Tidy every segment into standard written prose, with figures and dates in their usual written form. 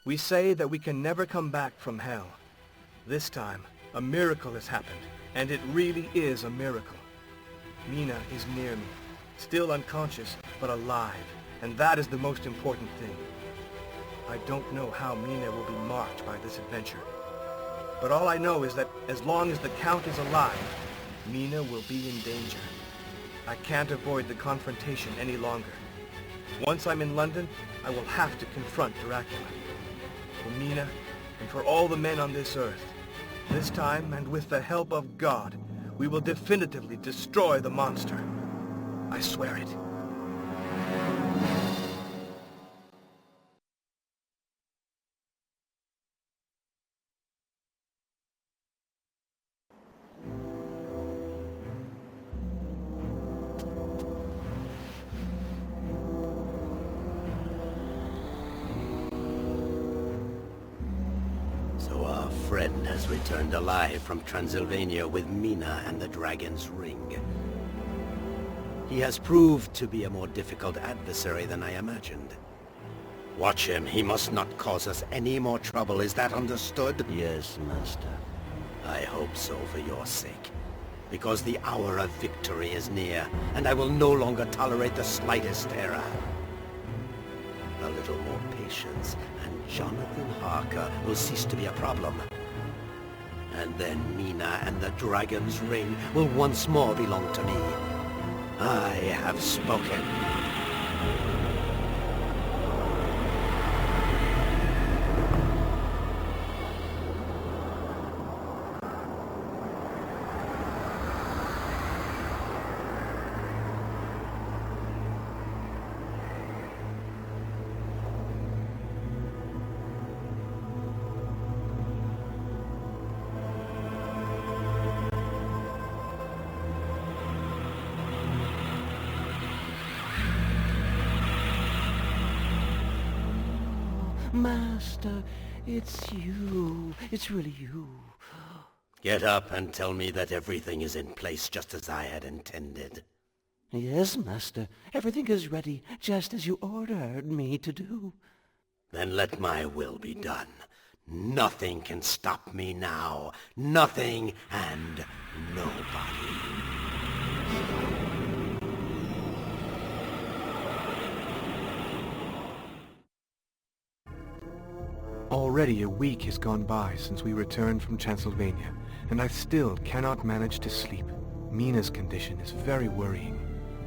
We say that we can never come back from hell. This time, a miracle has happened, and it really is a miracle. Mina is near me, still unconscious, but alive, and that is the most important thing. I don't know how Mina will be marked by this adventure, but all I know is that as long as the Count is alive, Mina will be in danger. I can't avoid the confrontation any longer. Once I'm in London, I will have to confront Dracula. For Mina, and for all the men on this earth, this time, and with the help of God, we will definitively destroy the monster. I swear it. Friend has returned alive from Transylvania with Mina and the Dragon's Ring. He has proved to be a more difficult adversary than I imagined. Watch him. He must not cause us any more trouble. Is that understood? Yes, Master. I hope so for your sake. Because the hour of victory is near, and I will no longer tolerate the slightest error. A little more patience, and Jonathan Harker will cease to be a problem. And then Mina and the Dragon's Ring will once more belong to me. I have spoken. Master, it's you. It's really you. Get up and tell me that everything is in place just as I had intended. Yes, Master. Everything is ready, just as you ordered me to do. Then let my will be done. Nothing can stop me now. Nothing and nobody. Already a week has gone by since we returned from Transylvania, and I still cannot manage to sleep. Mina's condition is very worrying.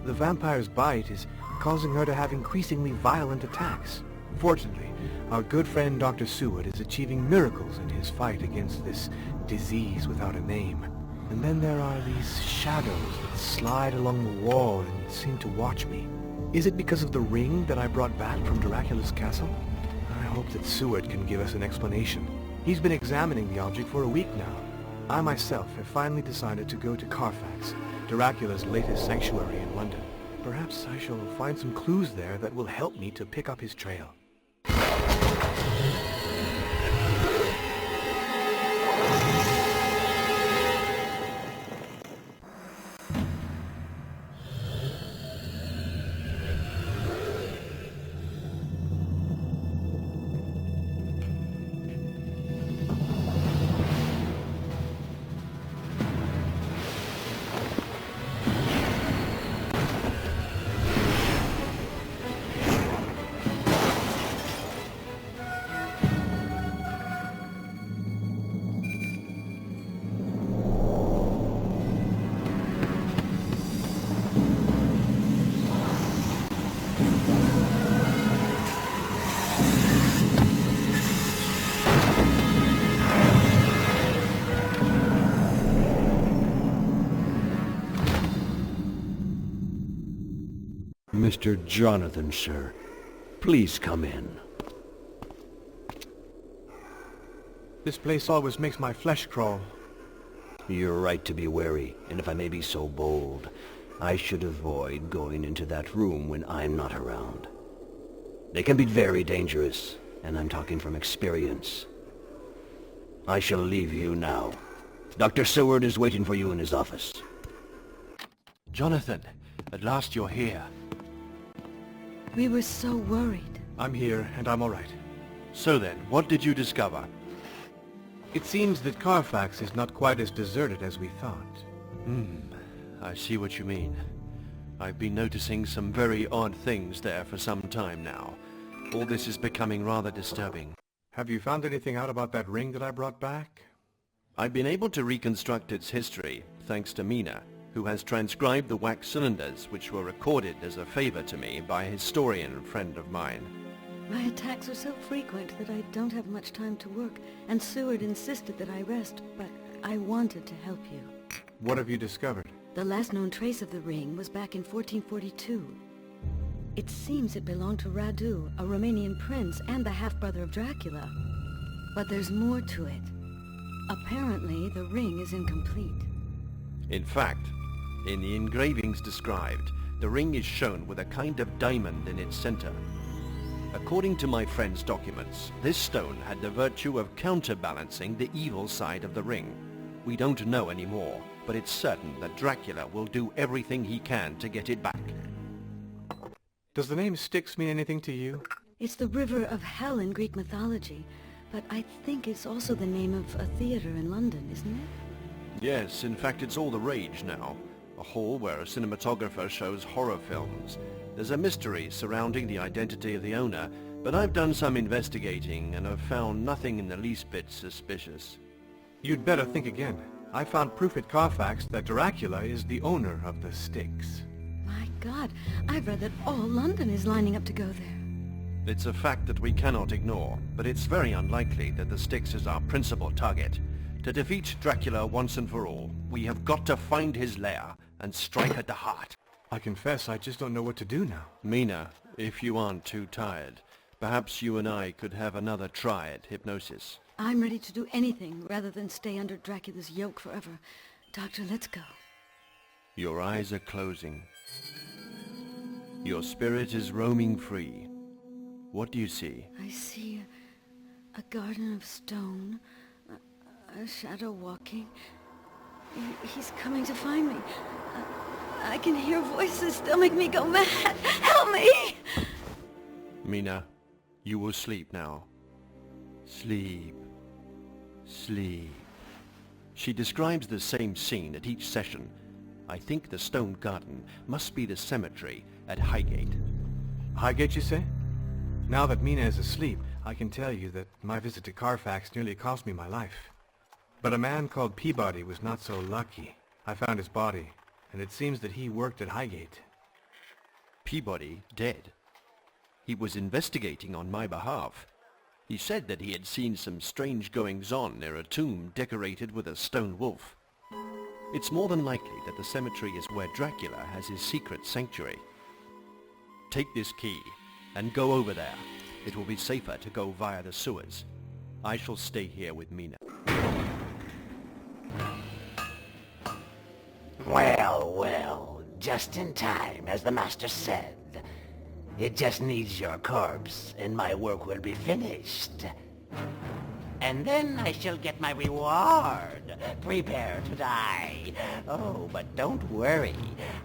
The vampire's bite is causing her to have increasingly violent attacks. Fortunately, our good friend Dr. Seward is achieving miracles in his fight against this disease without a name. And then there are these shadows that slide along the wall and seem to watch me. Is it because of the ring that I brought back from Dracula's castle? I hope that Seward can give us an explanation. He's been examining the object for a week now. I myself have finally decided to go to Carfax, Dracula's latest sanctuary in London. Perhaps I shall find some clues there that will help me to pick up his trail. Mr. Jonathan, sir. Please come in. This place always makes my flesh crawl. You're right to be wary, and if I may be so bold, I should avoid going into that room when I'm not around. They can be very dangerous, and I'm talking from experience. I shall leave you now. Dr. Seward is waiting for you in his office. Jonathan, at last you're here. We were so worried. I'm here, and I'm all right. So then, what did you discover? It seems that Carfax is not quite as deserted as we thought. I see what you mean. I've been noticing some very odd things there for some time now. All this is becoming rather disturbing. Have you found anything out about that ring that I brought back? I've been able to reconstruct its history, thanks to Mina, who has transcribed the wax cylinders which were recorded as a favor to me by a historian friend of mine. My attacks are so frequent that I don't have much time to work, and Seward insisted that I rest, but I wanted to help you. What have you discovered? The last known trace of the ring was back in 1442. It seems it belonged to Radu, a Romanian prince and the half-brother of Dracula. But there's more to it. Apparently, the ring is incomplete. In fact, in the engravings described, the ring is shown with a kind of diamond in its center. According to my friend's documents, this stone had the virtue of counterbalancing the evil side of the ring. We don't know anymore, but it's certain that Dracula will do everything he can to get it back. Does the name Styx mean anything to you? It's the river of hell in Greek mythology, but I think it's also the name of a theater in London, isn't it? Yes, in fact it's all the rage now. A hall where a cinematographer shows horror films. There's a mystery surrounding the identity of the owner, but I've done some investigating and have found nothing in the least bit suspicious. You'd better think again. I found proof at Carfax that Dracula is the owner of the Styx. My God, I've read that all London is lining up to go there. It's a fact that we cannot ignore, but it's very unlikely that the Styx is our principal target. To defeat Dracula once and for all, we have got to find his lair and strike at the heart. I confess I just don't know what to do now. Mina, if you aren't too tired, perhaps you and I could have another try at hypnosis. I'm ready to do anything rather than stay under Dracula's yoke forever. Doctor, let's go. Your eyes are closing. Your spirit is roaming free. What do you see? I see a garden of stone, a shadow walking. He's coming to find me. I can hear voices. They'll make me go mad. Help me! Mina, you will sleep now. Sleep. Sleep. She describes the same scene at each session. I think the stone garden must be the cemetery at Highgate. Highgate, you say? Now that Mina is asleep, I can tell you that my visit to Carfax nearly cost me my life. But a man called Peabody was not so lucky. I found his body, and it seems that he worked at Highgate. Peabody dead. He was investigating on my behalf. He said that he had seen some strange goings-on near a tomb decorated with a stone wolf. It's more than likely that the cemetery is where Dracula has his secret sanctuary. Take this key and go over there. It will be safer to go via the sewers. I shall stay here with Mina. Well, well, just in time, as the master said. It just needs your corpse, and my work will be finished. And then I shall get my reward. Prepare to die. Oh, but don't worry.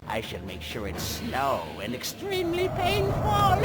I shall make sure it's slow and extremely painful.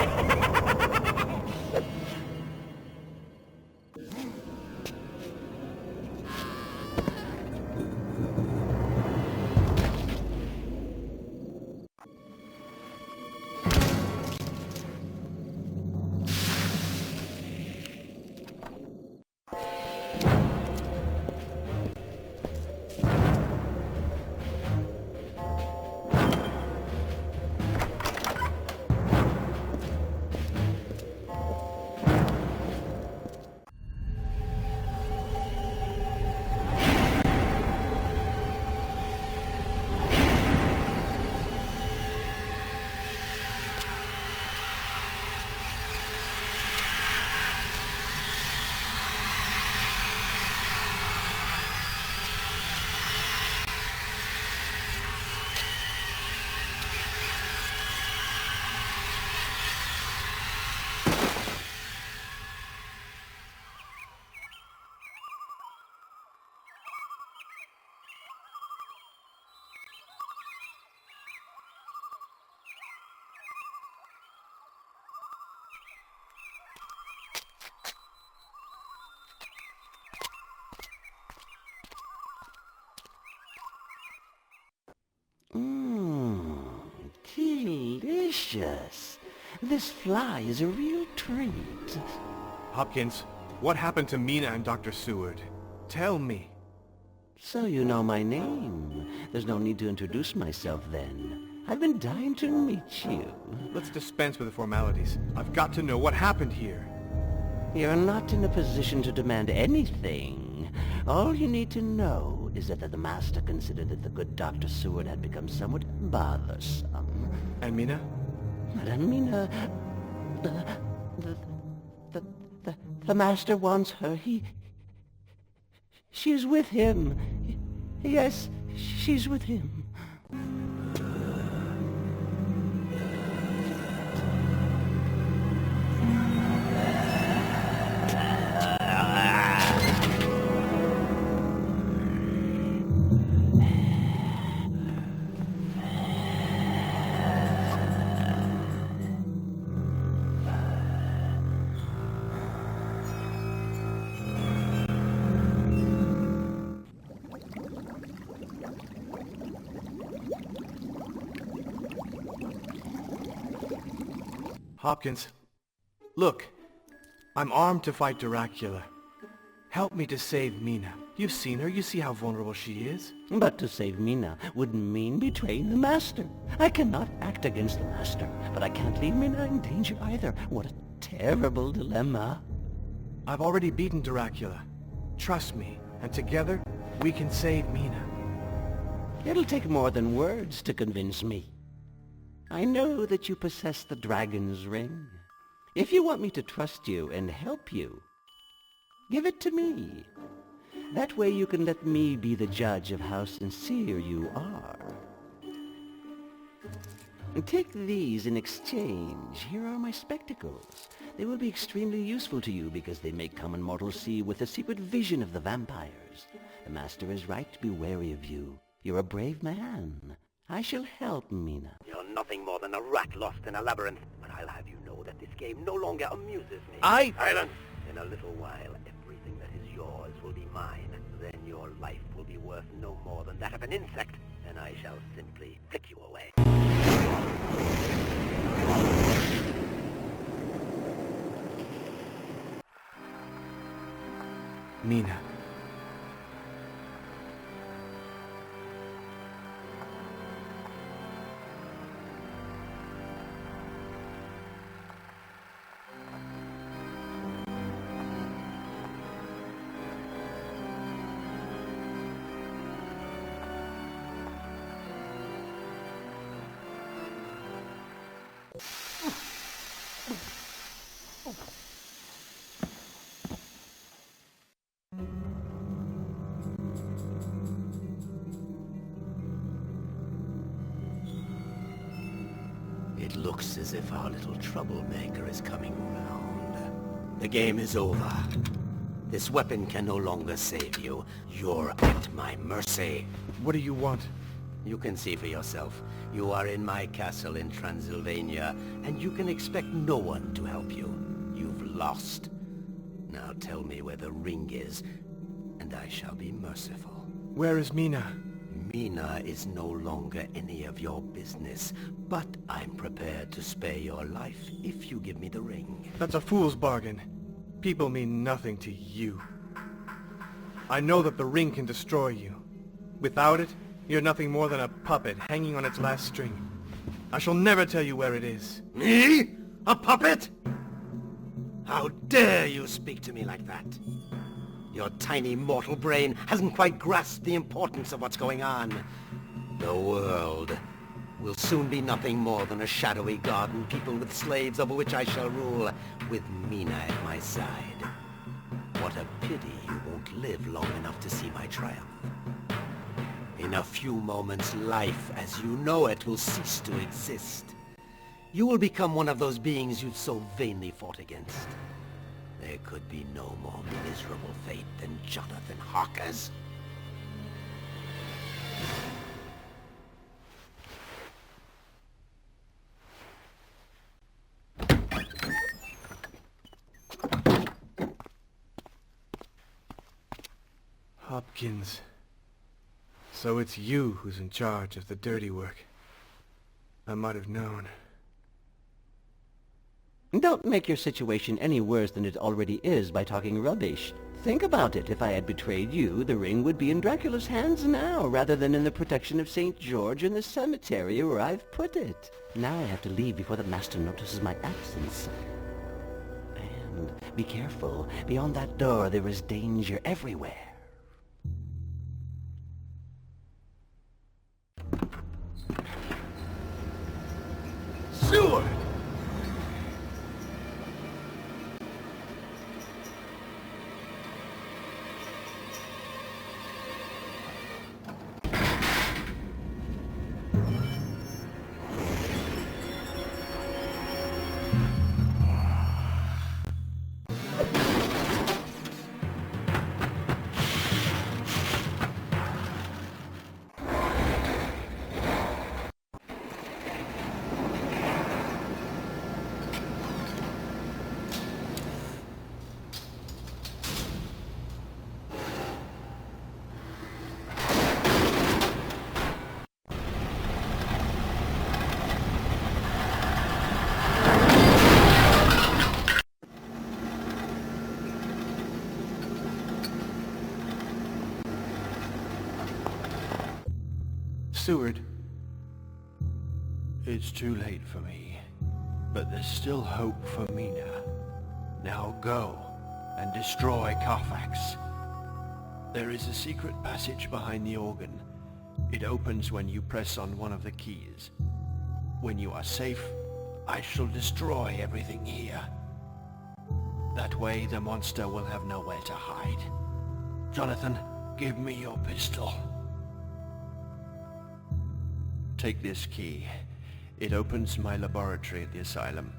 delicious. This fly is a real treat. Hopkins, what happened to Mina and Dr. Seward? Tell me. So you know my name. There's no need to introduce myself then. I've been dying to meet you. Let's dispense with the formalities. I've got to know what happened here. You're not in a position to demand anything. All you need to know is that the Master considered that the good Dr. Seward had become somewhat bothersome. And Mina? Madam Mina... The Master wants her. She's with him. Yes, she's with him. Hopkins, look, I'm armed to fight Dracula. Help me to save Mina. You've seen her, you see how vulnerable she is. But to save Mina would mean betraying the Master. I cannot act against the Master, but I can't leave Mina in danger either. What a terrible dilemma. I've already beaten Dracula. Trust me, and together we can save Mina. It'll take more than words to convince me. I know that you possess the dragon's ring. If you want me to trust you and help you, give it to me. That way you can let me be the judge of how sincere you are. Take these in exchange. Here are my spectacles. They will be extremely useful to you because they make common mortals see with a secret vision of the vampires. The Master is right to be wary of you. You're a brave man. I shall help Mina. You're nothing more than a rat lost in a labyrinth. But I'll have you know that this game no longer amuses me. Silence! In a little while, everything that is yours will be mine. Then your life will be worth no more than that of an insect, and I shall simply flick you away. Mina. It looks as if our little troublemaker is coming round. The game is over. This weapon can no longer save you. You're at my mercy. What do you want? You can see for yourself. You are in my castle in Transylvania, and you can expect no one to help you. You've lost. Now tell me where the ring is, and I shall be merciful. Where is Mina? Mina is no longer any of your business, but I'm prepared to spare your life if you give me the ring. That's a fool's bargain. People mean nothing to you. I know that the ring can destroy you. Without it, you're nothing more than a puppet hanging on its last string. I shall never tell you where it is. Me? A puppet? How dare you speak to me like that? Your tiny mortal brain hasn't quite grasped the importance of what's going on. The world will soon be nothing more than a shadowy garden peopled with slaves over which I shall rule, with Mina at my side. What a pity you won't live long enough to see my triumph. In a few moments, life as you know it will cease to exist. You will become one of those beings you've so vainly fought against. There could be no more miserable fate than Jonathan Harker's. Hopkins. So it's you who's in charge of the dirty work. I might have known. Don't make your situation any worse than it already is by talking rubbish. Think about it. If I had betrayed you, the ring would be in Dracula's hands now, rather than in the protection of St. George in the cemetery where I've put it. Now I have to leave before the master notices my absence. And be careful. Beyond that door there is danger everywhere. Seward! Seward. It's too late for me, but there's still hope for Mina. Now go and destroy Carfax. There is a secret passage behind the organ. It opens when you press on one of the keys. When you are safe, I shall destroy everything here. That way the monster will have nowhere to hide. Jonathan, give me your pistol. Take this key. It opens my laboratory at the asylum.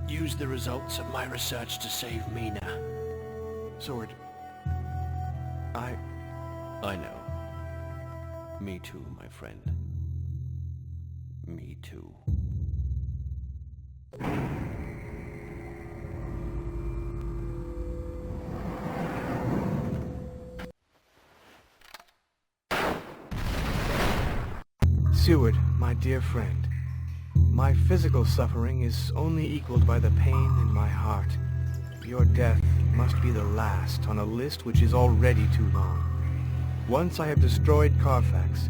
Use the results of my research to save Mina. Seward. I know. Me too, my friend. Me too. Seward, my dear friend. My physical suffering is only equaled by the pain in my heart. Your death must be the last on a list which is already too long. Once I have destroyed Carfax,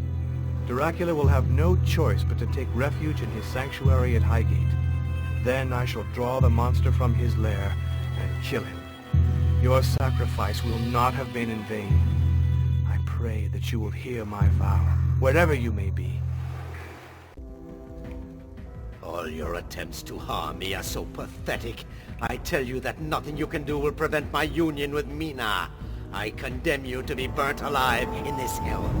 Dracula will have no choice but to take refuge in his sanctuary at Highgate. Then I shall draw the monster from his lair and kill him. Your sacrifice will not have been in vain. I pray that you will hear my vow, wherever you may be. All your attempts to harm me are so pathetic. I tell you that nothing you can do will prevent my union with Mina. I condemn you to be burnt alive in this hell.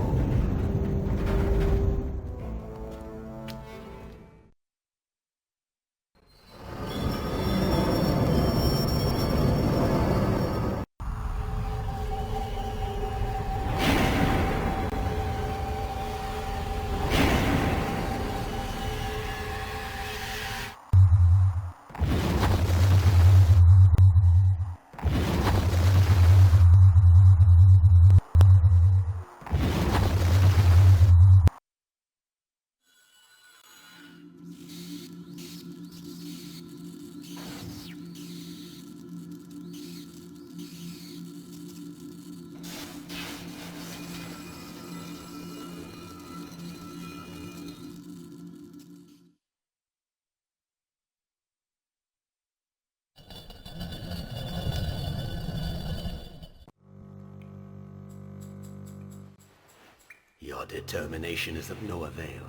Your determination is of no avail.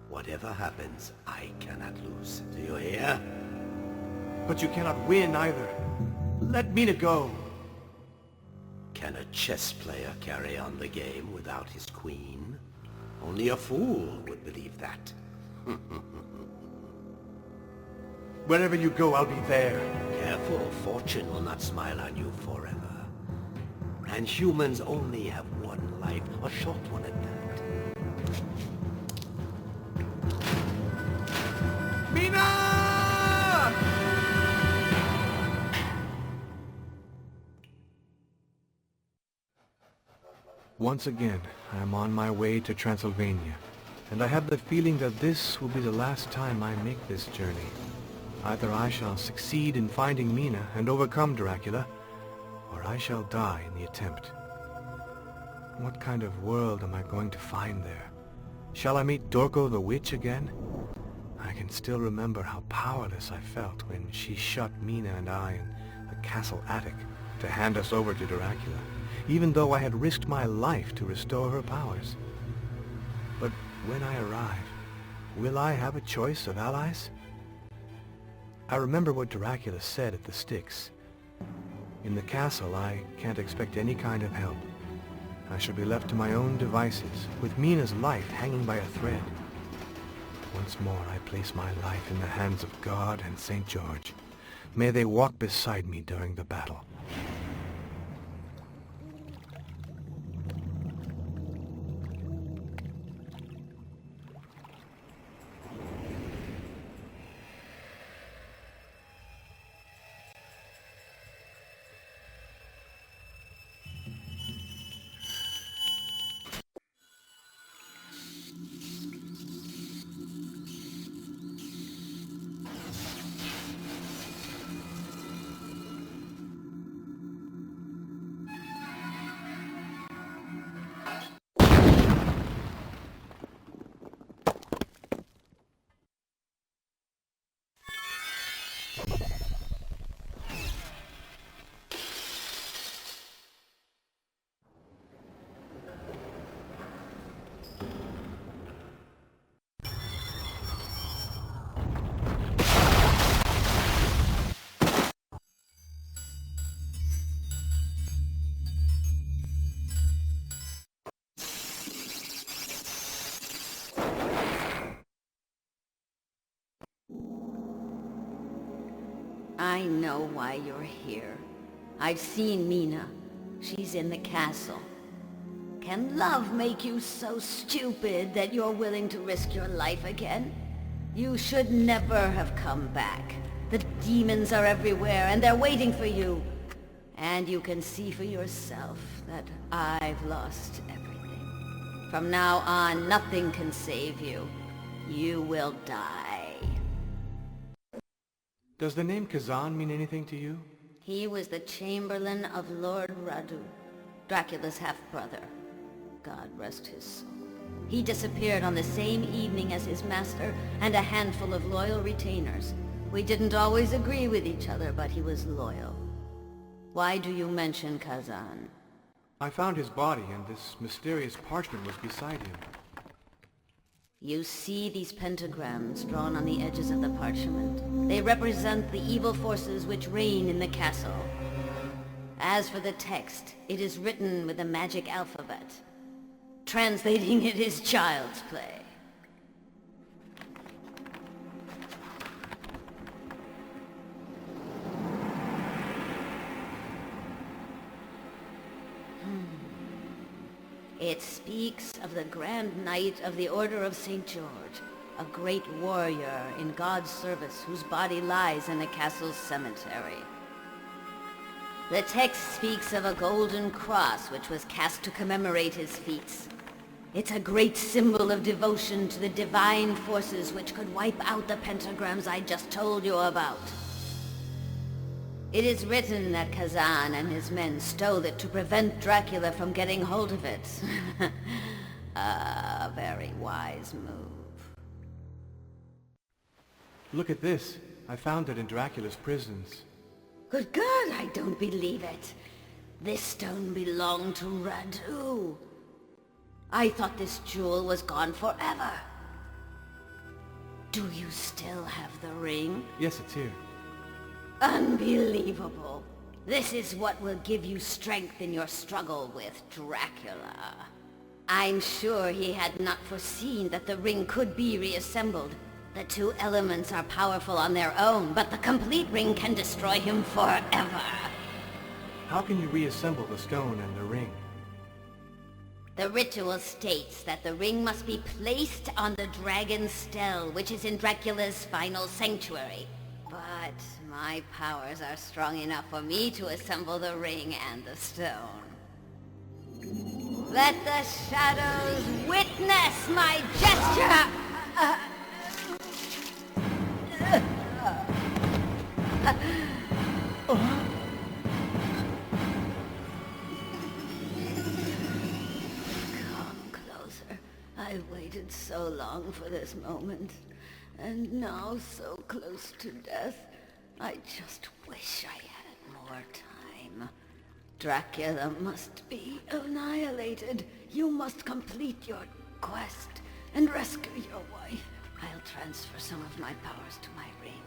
Whatever happens, I cannot lose. Do you hear? But you cannot win either. Let Mina go. Can a chess player carry on the game without his queen? Only a fool would believe that. Wherever you go, I'll be there. Careful, fortune will not smile on you forever. And humans only have one life, a short one at that. Mina! Once again, I am on my way to Transylvania, and I have the feeling that this will be the last time I make this journey. Either I shall succeed in finding Mina and overcome Dracula, or I shall die in the attempt. What kind of world am I going to find there? Shall I meet Dorko the witch again? I can still remember how powerless I felt when she shut Mina and I in the castle attic to hand us over to Dracula, even though I had risked my life to restore her powers. But when I arrive, will I have a choice of allies? I remember what Dracula said at the Styx. In the castle, I can't expect any kind of help. I shall be left to my own devices, with Mina's life hanging by a thread. Once more, I place my life in the hands of God and St. George. May they walk beside me during the battle. I know why you're here. I've seen Mina. She's in the castle. Can love make you so stupid that you're willing to risk your life again? You should never have come back. The demons are everywhere, and they're waiting for you. And you can see for yourself that I've lost everything. From now on, nothing can save you. You will die. Does the name Kazan mean anything to you? He was the Chamberlain of Lord Radu, Dracula's half-brother. God rest his soul. He disappeared on the same evening as his master and a handful of loyal retainers. We didn't always agree with each other, but he was loyal. Why do you mention Kazan? I found his body, and this mysterious parchment was beside him. You see these pentagrams drawn on the edges of the parchment. They represent the evil forces which reign in the castle. As for the text, it is written with a magic alphabet. Translating it is child's play. It speaks of the Grand Knight of the Order of St. George, a great warrior in God's service whose body lies in the castle's cemetery. The text speaks of a golden cross which was cast to commemorate his feats. It's a great symbol of devotion to the divine forces which could wipe out the pentagrams I just told you about. It is written that Kazan and his men stole it to prevent Dracula from getting hold of it. A very wise move. Look at this. I found it in Dracula's prisons. Good God, I don't believe it. This stone belonged to Radu. I thought this jewel was gone forever. Do you still have the ring? Yes, it's here. Unbelievable. This is what will give you strength in your struggle with Dracula. I'm sure he had not foreseen that the ring could be reassembled. The two elements are powerful on their own, but the complete ring can destroy him forever. How can you reassemble the stone and the ring? The ritual states that the ring must be placed on the dragon's stele, which is in Dracula's final sanctuary. But my powers are strong enough for me to assemble the ring and the stone. Let the shadows witness my gesture! Come closer. I waited so long for this moment. And now, so close to death, I just wish I had more time. Dracula must be annihilated. You must complete your quest and rescue your wife. I'll transfer some of my powers to my ring.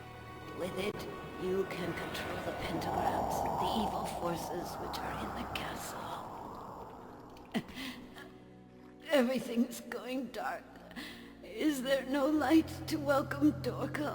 With it, you can control the pentagrams, the evil forces which are in the castle. Everything is going dark. Is there no light to welcome Dorco?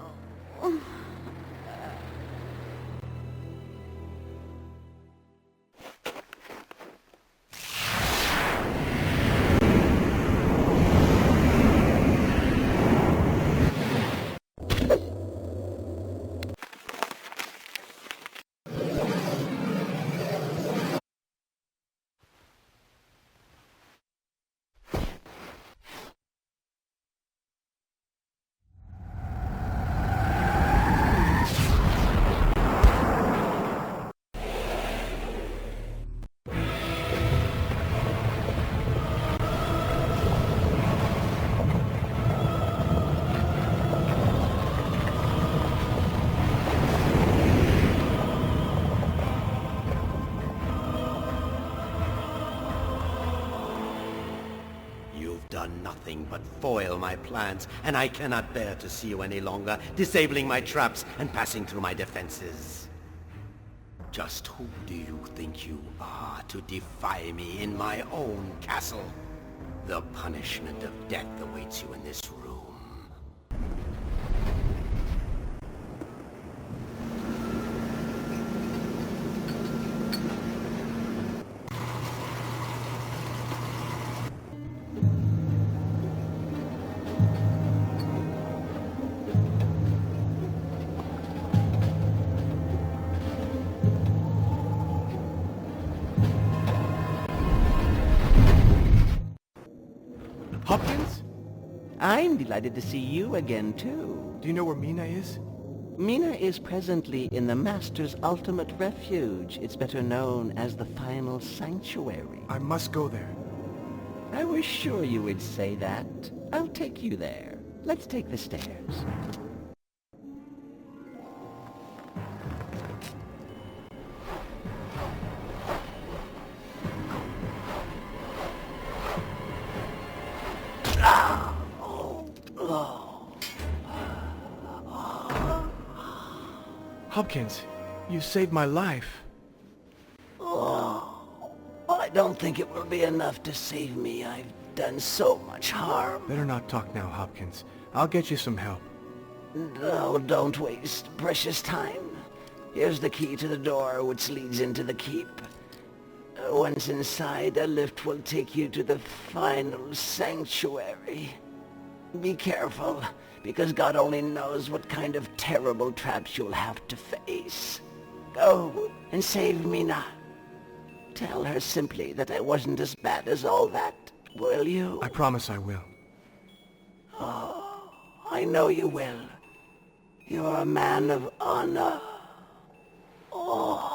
Done nothing but foil my plans, and I cannot bear to see you any longer, disabling my traps and passing through my defenses. Just who do you think you are to defy me in my own castle? The punishment of death awaits you in this room. Hopkins? I'm delighted to see you again, too. Do you know where Mina is? Mina is presently in the Master's ultimate refuge. It's better known as the Final Sanctuary. I must go there. I was sure you would say that. I'll take you there. Let's take the stairs. Hopkins, you saved my life. I don't think it will be enough to save me. I've done so much harm. Better not talk now, Hopkins. I'll get you some help. No, don't waste precious time. Here's the key to the door which leads into the keep. Once inside, a lift will take you to the Final Sanctuary. Be careful, because God only knows what kind of terrible traps you'll have to face. Go and save Mina. Tell her simply that I wasn't as bad as all that, will you? I promise I will. Oh, I know you will. You're a man of honor. Oh.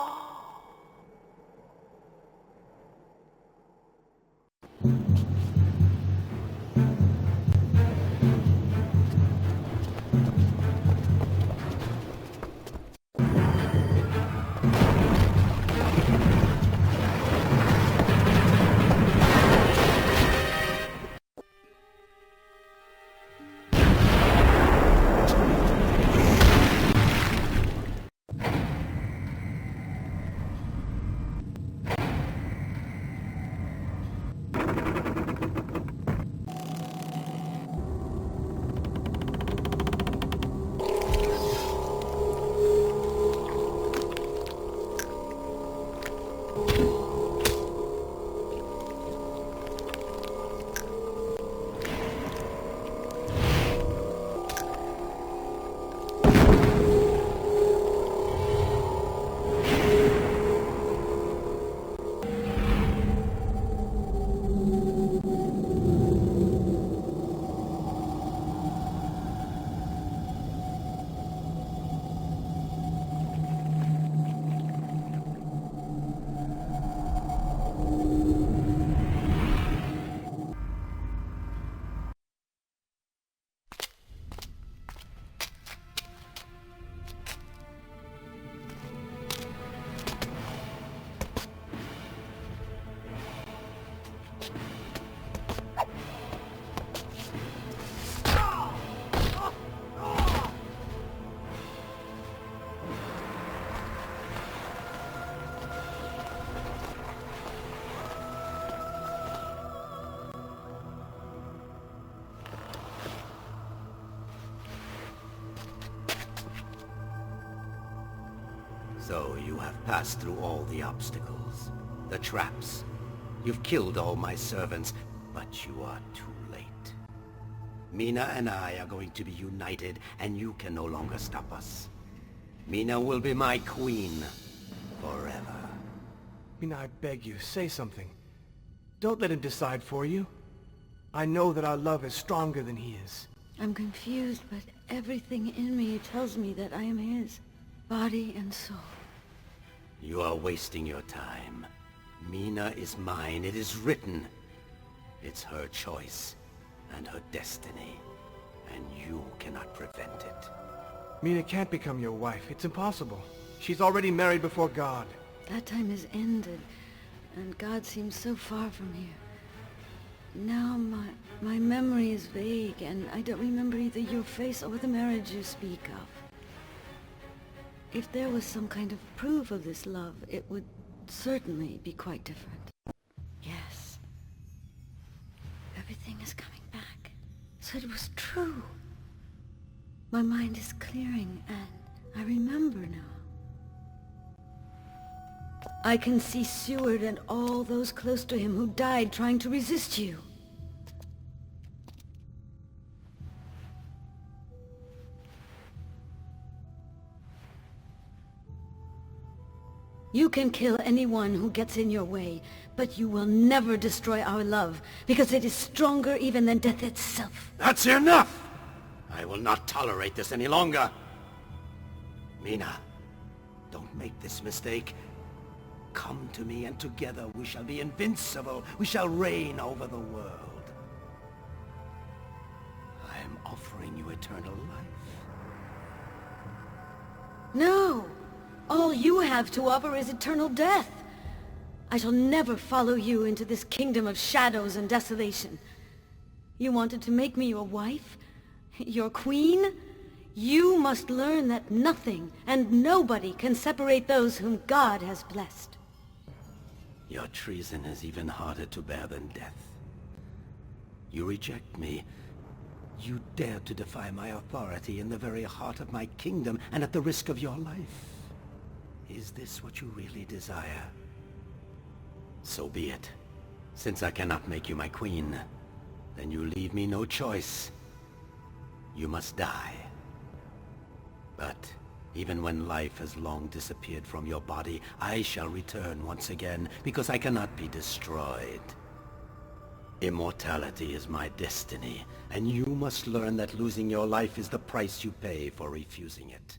So you have passed through all the obstacles, the traps. You've killed all my servants, but you are too late. Mina and I are going to be united, and you can no longer stop us. Mina will be my queen forever. Mina, I beg you, say something. Don't let him decide for you. I know that our love is stronger than he is. I'm confused, but everything in me tells me that I am his, body and soul. You are wasting your time. Mina is mine. It is written. It's her choice and her destiny, and you cannot prevent it. Mina can't become your wife. It's impossible. She's already married before God. That time has ended, and God seems so far from here. Now my memory is vague, and I don't remember either your face or the marriage you speak of. If there was some kind of proof of this love, it would certainly be quite different. Yes. Everything is coming back. So it was true. My mind is clearing, and I remember now. I can see Seward and all those close to him who died trying to resist you. You can kill anyone who gets in your way, but you will never destroy our love, because it is stronger even than death itself. That's enough! I will not tolerate this any longer. Mina, don't make this mistake. Come to me, and together we shall be invincible. We shall reign over the world. I am offering you eternal life. No! All you have to offer is eternal death. I shall never follow you into this kingdom of shadows and desolation. You wanted to make me your wife? Your queen? You must learn that nothing and nobody can separate those whom God has blessed. Your treason is even harder to bear than death. You reject me. You dare to defy my authority in the very heart of my kingdom, and at the risk of your life. Is this what you really desire? So be it. Since I cannot make you my queen, then you leave me no choice. You must die. But even when life has long disappeared from your body, I shall return once again, because I cannot be destroyed. Immortality is my destiny, and you must learn that losing your life is the price you pay for refusing it.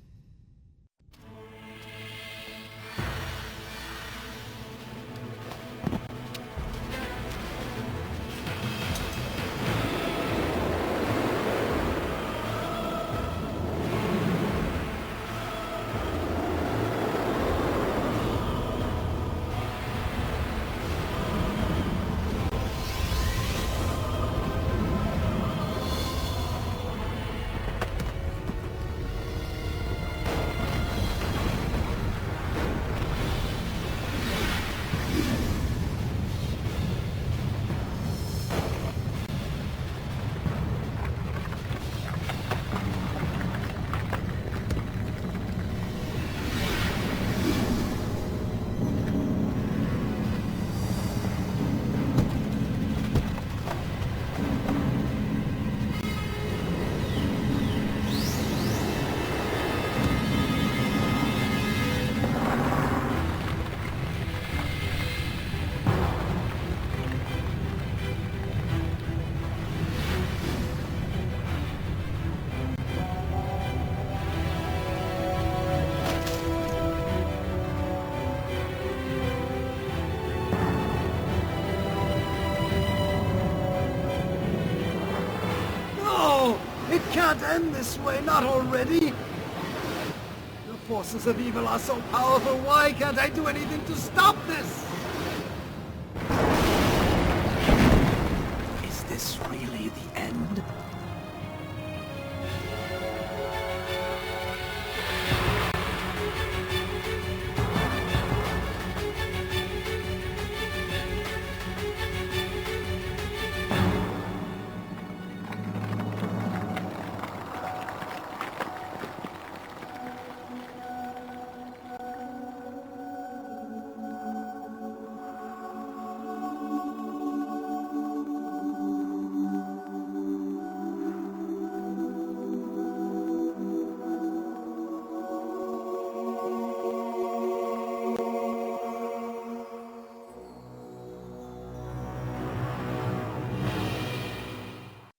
Can't end this way, not already! The forces of evil are so powerful, why can't I do anything to stop this? Is this really the end?